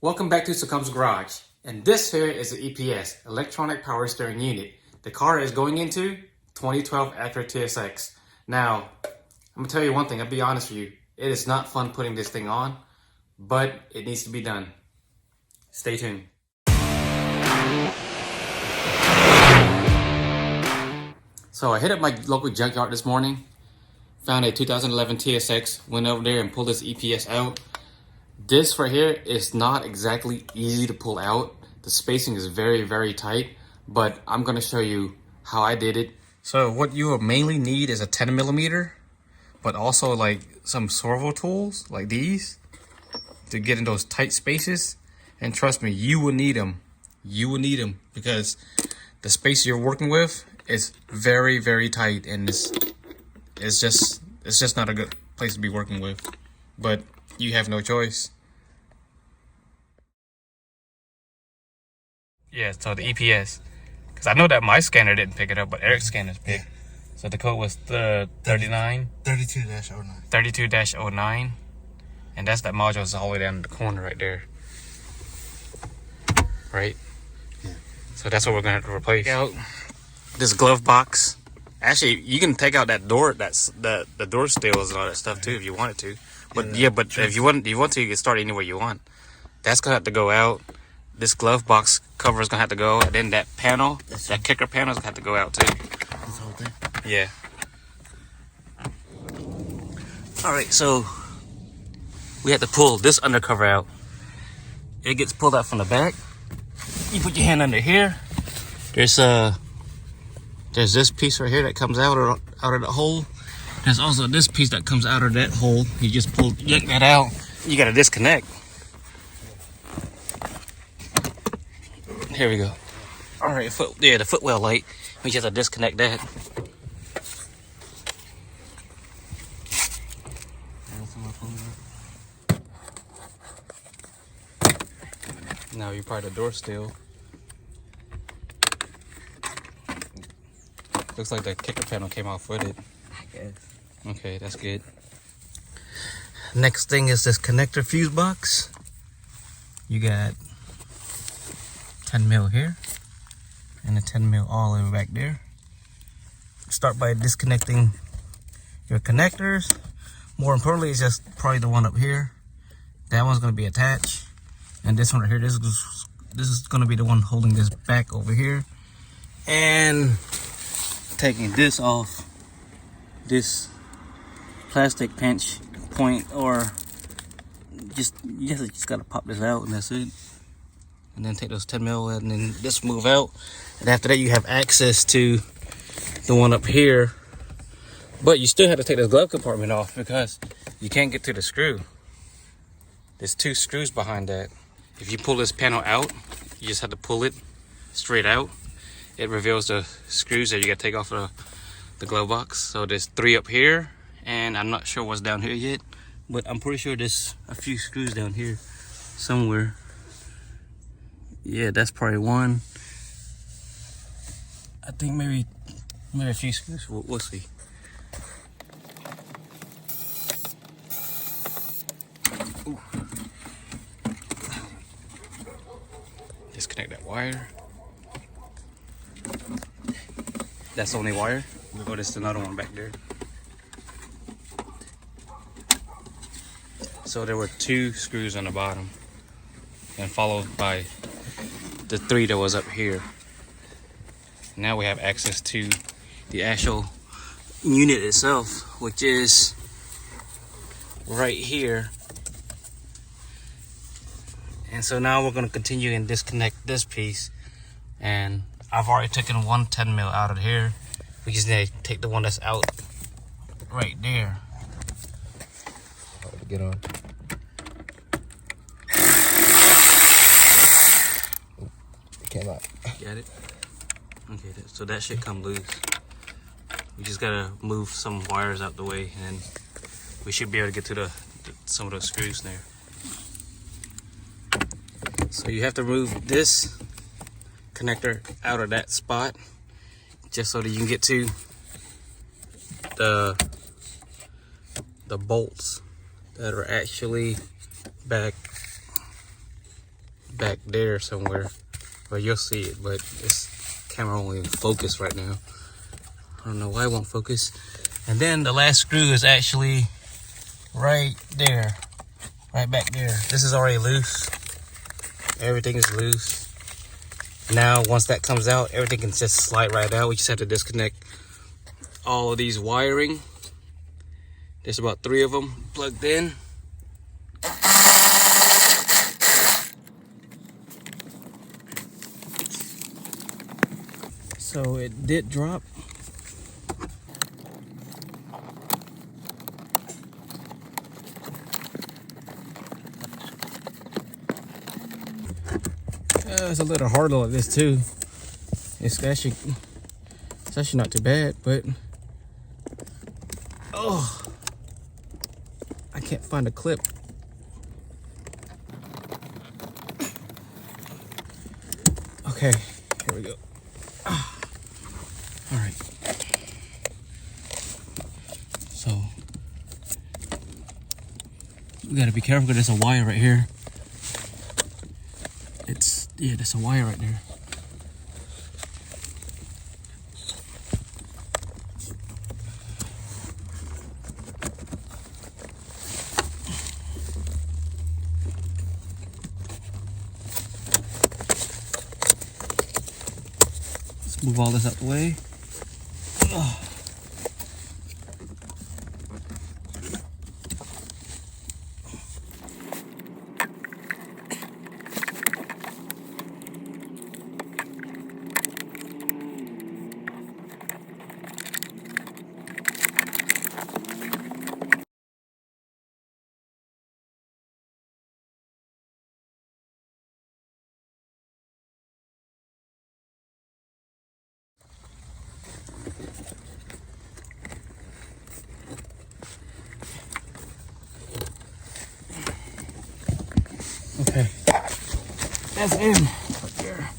Welcome back to Succumb's Garage, and this here is the EPS, Electronic Power Steering Unit. The car is going into 2012 Acura TSX. Now, I'm gonna tell you one thing, I'll be honest with you, it is not fun putting this thing on, but it needs to be done. Stay tuned. So I hit up my local junkyard this morning, found a 2011 TSX, went over there and pulled this EPS out. This right here is not exactly easy to pull out. The spacing is very, very tight, but I'm gonna show you how I did it. So what you will mainly need is a 10 millimeter, but also like some swivel tools like these to get in those tight spaces. And trust me, you will need them. You will need them because the space you're working with is very, very tight, and it's just not a good place to be working with. But you have no choice. Yeah, so the EPS, because I know that my scanner didn't pick it up, but Eric's scanner's picked. Yeah. So the code was the 32-09, and that's that module is all the way down in the corner right there. Right? Yeah. So that's what we're gonna have to replace. Take out this glove box. Actually, you can take out that door, that's the door steels and all that stuff too if you wanted to. But yeah, but if you want to, you can start anywhere you want. That's gonna have to go out. This glove box cover is gonna have to go, and then that panel, that kicker panel is gonna have to go out too. This whole thing? Yeah. All right, so we have to pull this undercover out. It gets pulled out from the back. You put your hand under here. There's this piece right here that comes out of the hole. There's also this piece that comes out of that hole. You just yank that out. You gotta disconnect. Here we go. All right, the footwell light. We just have to disconnect that. Now you probably the door still. Looks like the kicker panel came off with it. Yes. Okay, that's good. Next thing is this connector fuse box. You got 10 mil here and a 10 mil all the way back there. Start by disconnecting your connectors. More importantly, it's just probably the one up here. That one's going to be attached, and this one right here, this is going to be the one holding this back over here. And taking this off, this plastic pinch point, or you just gotta pop this out and that's it. And then take those 10 mil and then just move out. And after that, you have access to the one up here. But you still have to take this glove compartment off because you can't get to the screw. There's two screws behind that. If you pull this panel out, you just have to pull it straight out. It reveals the screws that you gotta take off of the glove box. So there's 3 up here, and I'm not sure what's down here yet, but I'm pretty sure there's a few screws down here somewhere. Yeah, that's probably one. I think maybe a few screws. We'll see. Ooh. Disconnect that wire. That's the only wire. Oh, there's another one back there. So there were 2 screws on the bottom, and followed by the 3 that was up here. Now we have access to the actual unit itself, which is right here. And so now we're going to continue and disconnect this piece. And I've already taken one 10 mil out of here. We just need to take the one that's out right there. Get on. It came out. Got it? Okay, so that should come loose. We just gotta move some wires out the way, and we should be able to get to some of those screws there. So you have to remove this connector out of that spot just so that you can get to the bolts that are actually back back there somewhere. But you'll see it, but this camera only focus right now. I don't know why it won't focus. And then the last screw is actually right there, right back there. This is already loose. Everything is loose. Now, once that comes out, everything can just slide right out. We just have to disconnect all of these wiring. There's about 3 of them plugged in. So it did drop. It's a little harder like this too. It's actually not too bad, but oh, I can't find a clip. Okay, here we go. All right. So we gotta be careful because there's a wire right here. Yeah, there's a wire right there. Let's move all this out the way. Ugh. Okay, that's in right there.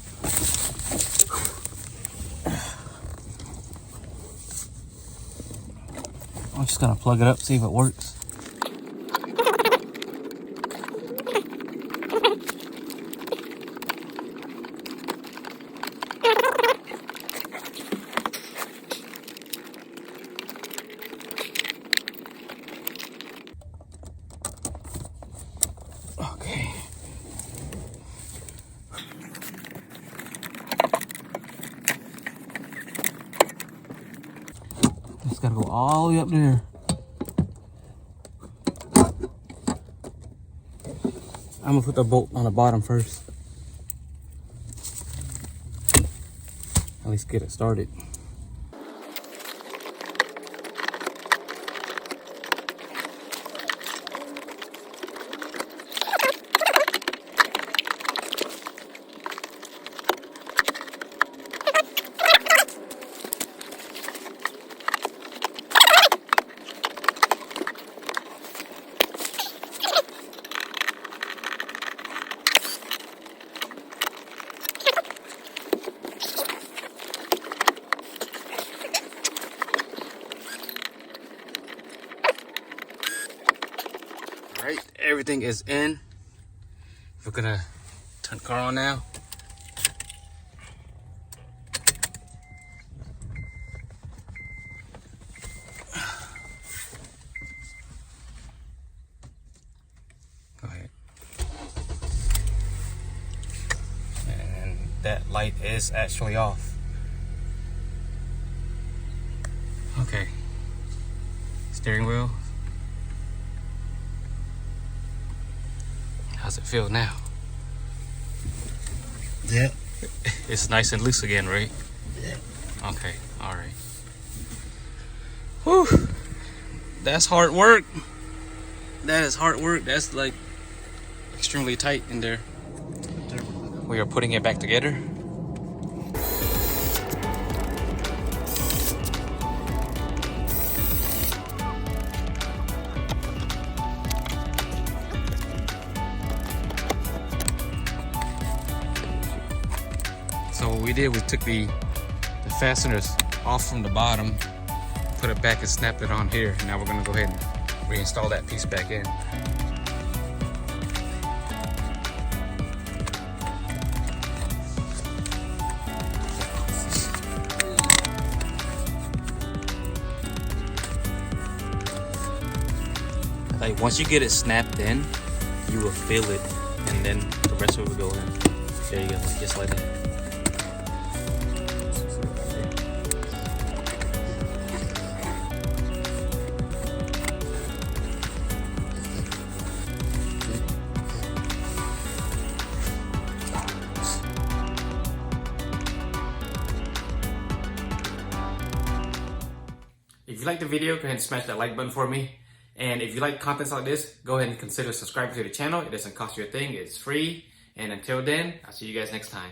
I'm just gonna plug it up, see if it works. Okay. It's gotta go all the way up there. I'm gonna put the bolt on the bottom first. At least get it started. All right, everything is in. We're gonna turn the car on now. Go ahead. And that light is actually off. Okay. Steering wheel. How's it feel now? Yeah. It's nice and loose again, right? Yeah. Okay, all right. Whew. That's hard work. That is hard work. That's like extremely tight in there. We are putting it back together. So what we did, we took the fasteners off from the bottom, put it back and snapped it on here. Now we're gonna go ahead and reinstall that piece back in. Like once you get it snapped in, you will feel it, and then the rest of it will go in. There you go, just like that. If you like the video, go ahead and smash that like button for me. And if you like contents like this, go ahead and consider subscribing to the channel. It doesn't cost you a thing, it's free. And until then, I'll see you guys next time.